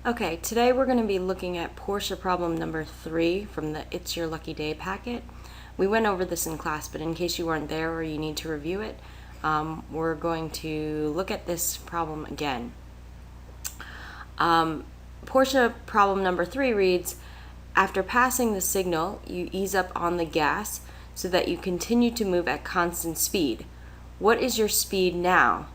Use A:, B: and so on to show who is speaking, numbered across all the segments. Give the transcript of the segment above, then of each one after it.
A: Okay, today we're going to be looking at Porsche problem number 3 from the It's Your Lucky Day packet. We went over this in class, but in case you weren't there or you need to review it, we're going to look at this problem again. Porsche problem number 3 reads, after passing the signal, you ease up on the gas so that you continue to move at constant speed. What is your speed now?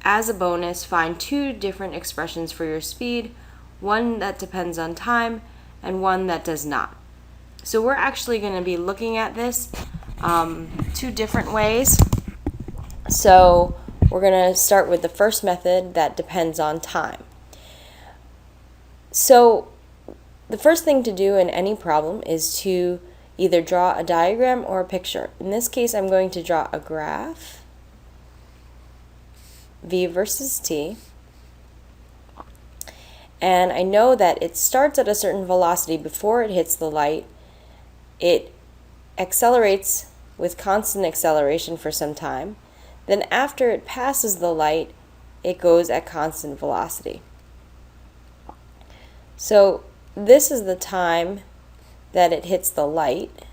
A: As a bonus, find 2 different expressions for your speed, one that depends on time and one that does not. So we're actually going to be looking at this 2 different ways. So we're going to start with the first method that depends on time. So the first thing to do in any problem is to either draw a diagram or a picture. In this case, I'm going to draw a graph. V versus T, and I know that it starts at a certain velocity before it hits the light. It accelerates with constant acceleration for some time. Then after it passes the light, it goes at constant velocity. So this is the time that it hits the light,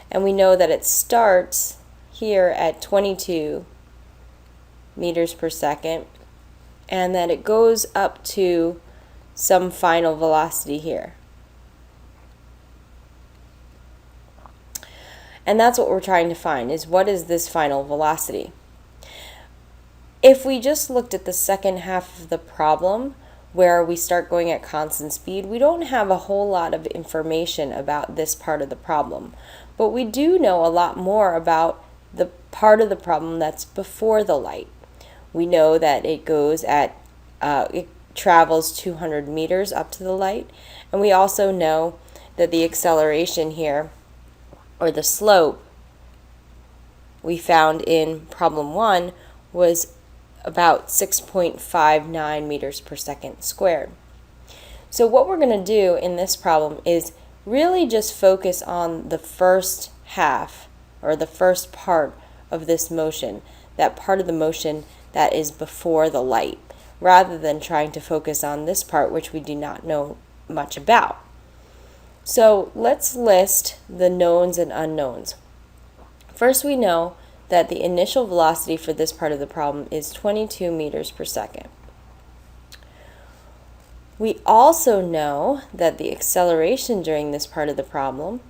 A: and we know that it starts here at 22 meters per second, and that it goes up to some final velocity here. And that's what we're trying to find, is what is this final velocity. If we just looked at the second half of the problem, where we start going at constant speed, we don't have a whole lot of information about this part of the problem. But we do know a lot more about the part of the problem that's before the light. We know that it goes at, it travels 200 meters up to the light, and we also know that the acceleration here, or the slope, we found in problem 1 was about 6.59 meters per second squared. So what we're going to do in this problem is really just focus on the first half, or the first part of this motion, that part of the motion that is before the light, rather than trying to focus on this part which we do not know much about. So let's list the knowns and unknowns. First, we know that the initial velocity for this part of the problem is 22 meters per second. We also know that the acceleration during this part of the problem,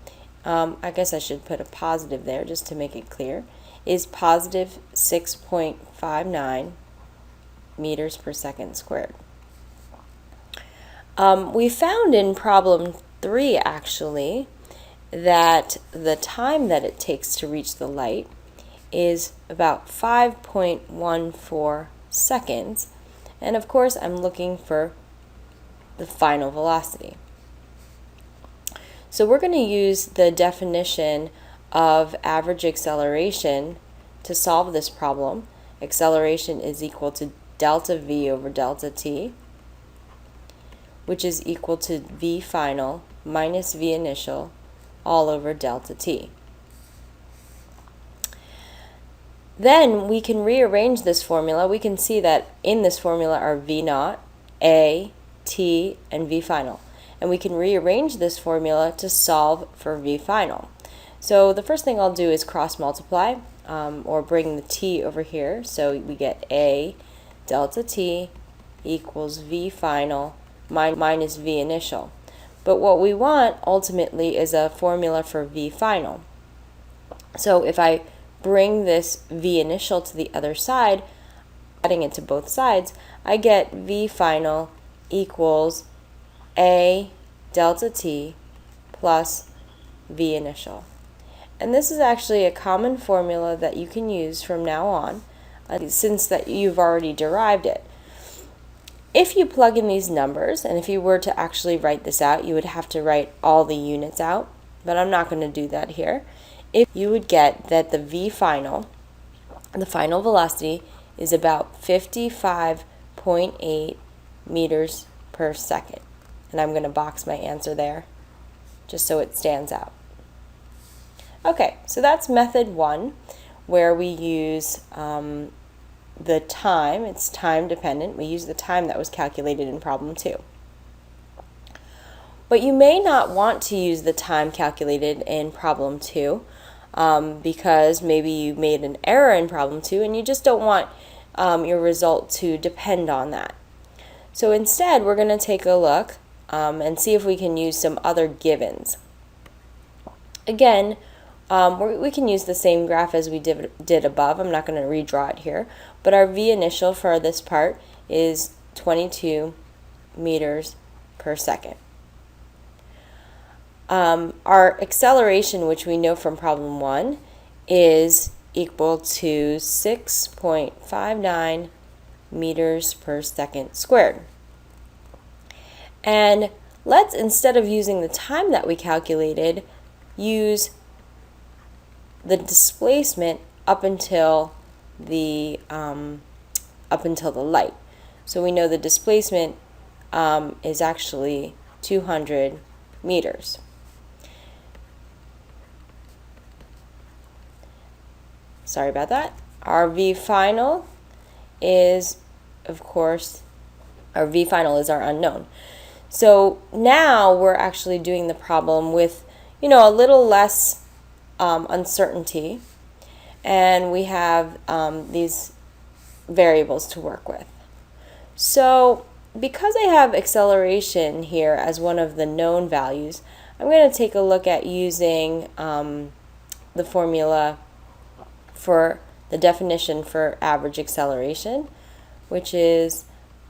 A: I guess I should put a positive there just to make it clear, is positive 6.59 meters per second squared. We found in problem 3 actually that the time that it takes to reach the light is about 5.14 seconds, and of course I'm looking for the final velocity. So we're going to use the definition of average acceleration to solve this problem. Acceleration is equal to delta V over delta T, which is equal to V final minus V initial all over delta T. Then we can rearrange this formula. We can see that in this formula are V naught, A, T, and V final. And we can rearrange this formula to solve for V final. So the first thing I'll do is cross multiply, or bring the T over here. So we get A delta T equals V final minus V initial. But what we want ultimately is a formula for V final. So if I bring this V initial to the other side, adding it to both sides, I get V final equals A delta T plus V initial. And this is actually a common formula that you can use from now on, since that you've already derived it. If you plug in these numbers, and if you were to actually write this out, you would have to write all the units out, but I'm not going to do that here. If you would get that the V final, the final velocity, is about 55.8 meters per second. And I'm going to box my answer there just so it stands out. Okay, so that's method 1, where we use the time. It's time dependent. We use the time that was calculated in problem 2. But you may not want to use the time calculated in problem 2 because maybe you made an error in problem 2 and you just don't want your result to depend on that. So instead, we're going to take a look and see if we can use some other givens. Again, we can use the same graph as we did above. I'm not going to redraw it here, but our V initial for this part is 22 meters per second. Our acceleration, which we know from problem 1, is equal to 6.59 meters per second squared. And let's, instead of using the time that we calculated, use the displacement up until the light. So we know the displacement is actually 200 meters. Sorry about that. Our V final is, of course, our V final is our unknown. So now we're actually doing the problem with, a little less uncertainty, and we have these variables to work with. So because I have acceleration here as one of the known values, I'm going to take a look at using the formula for the definition for average acceleration, which is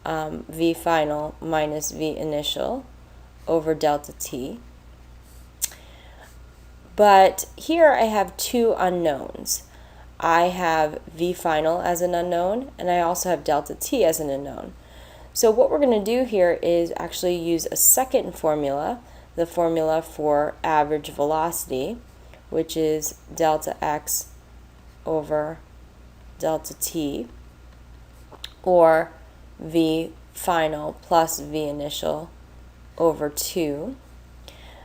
A: V final minus V initial over delta t. But here I have two unknowns. I have V final as an unknown, and I also have delta t as an unknown. So what we're going to do here is actually use a second formula, the formula for average velocity, which is delta x over delta t, or V final plus V initial over 2.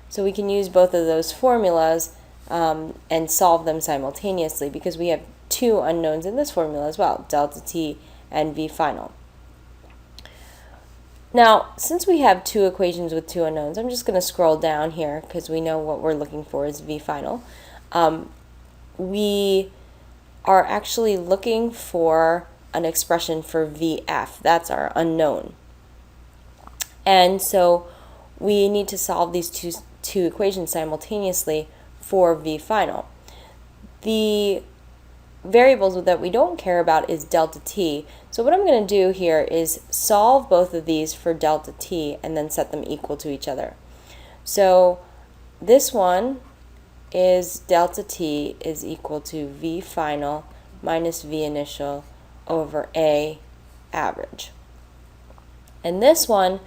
A: So we can use both of those formulas and solve them simultaneously because we have two unknowns in this formula as well, delta t and V final. Now, since we have two equations with two unknowns, I'm just going to scroll down here because we know what we're looking for is V final. We are actually looking for an expression for VF. That's our unknown. And so we need to solve these two equations simultaneously for V final. The variables that we don't care about is delta t. So what I'm going to do here is solve both of these for delta t and then set them equal to each other. So this one is delta t is equal to V final minus V initial over A average. And this one,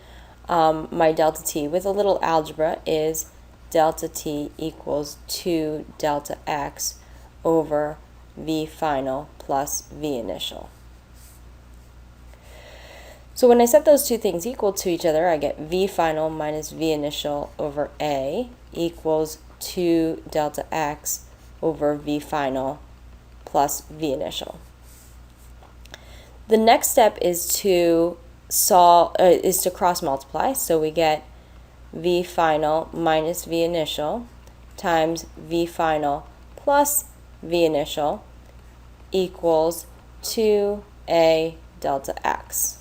A: my delta t with a little algebra is delta t equals 2 delta x over V final plus V initial. So when I set those two things equal to each other, I get V final minus V initial over A equals 2 delta x over V final plus V initial. The next step is to cross multiply. So we get V final minus V initial times V final plus V initial equals 2A delta x.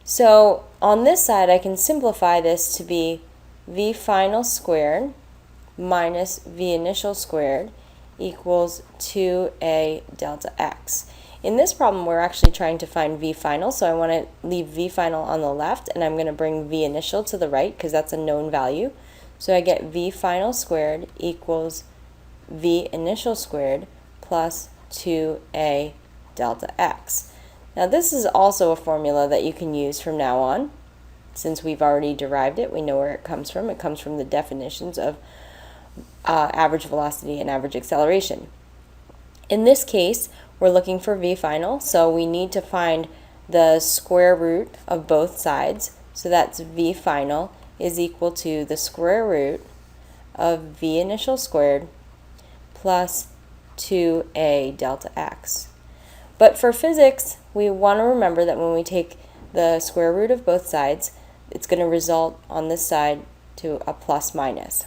A: So on this side, I can simplify this to be V final squared minus V initial squared equals 2A delta x. In this problem, we're actually trying to find V final, so I want to leave V final on the left, and I'm going to bring V initial to the right because that's a known value. So I get V final squared equals V initial squared plus 2A delta x. Now this is also a formula that you can use from now on. Since we've already derived it, we know where it comes from. It comes from the definitions of average velocity and average acceleration. In this case, we're looking for V final, so we need to find the square root of both sides. So that's V final is equal to the square root of v initial squared plus 2a delta x. But for physics, we want to remember that when we take the square root of both sides, it's going to result on this side to a plus minus.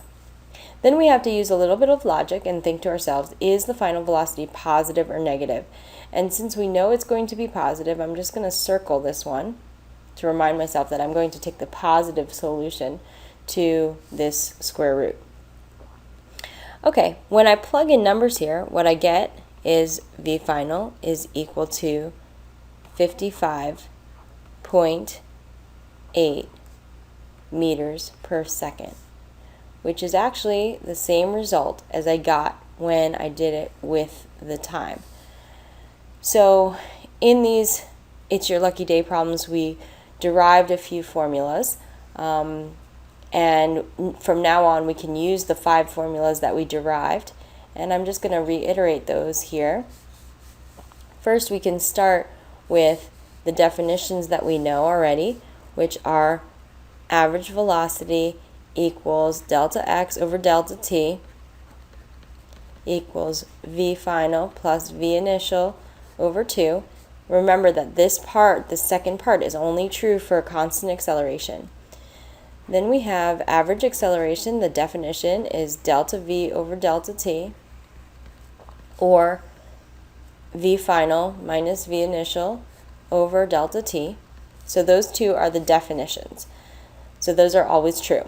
A: Then we have to use a little bit of logic and think to ourselves, is the final velocity positive or negative? And since we know it's going to be positive, I'm just going to circle this one to remind myself that I'm going to take the positive solution to this square root. Okay, when I plug in numbers here, what I get is v final is equal to 55.8 meters per second, which is actually the same result as I got when I did it with the time. So in these It's Your Lucky Day problems, we derived a few formulas, and from now on we can use the 5 formulas that we derived, and I'm just going to reiterate those here. First, we can start with the definitions that we know already, which are average velocity equals delta x over delta t equals v final plus v initial over 2. Remember that this part, the second part, is only true for constant acceleration. Then we have average acceleration. The definition is delta v over delta t, or v final minus v initial over delta t. So those two are the definitions. So those are always true.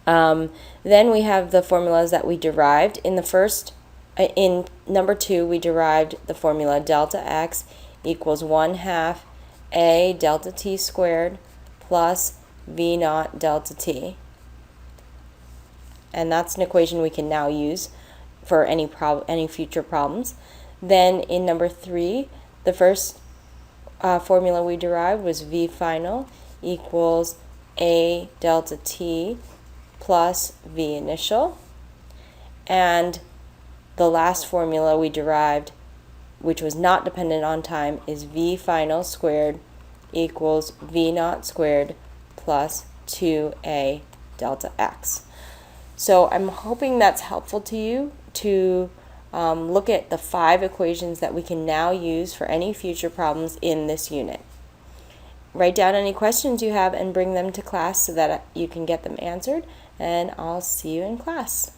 A: Then we have the formulas that we derived. In number 2, we derived the formula delta x equals 1/2 a delta t squared plus v naught delta t. And that's an equation we can now use for any future problems. Then in number 3, the first formula we derived was v final equals a delta t plus v initial. And the last formula we derived, which was not dependent on time, is v final squared equals v naught squared plus 2a delta x. So I'm hoping that's helpful to you to look at the 5 equations that we can now use for any future problems in this unit. Write down any questions you have and bring them to class so that you can get them answered, and I'll see you in class.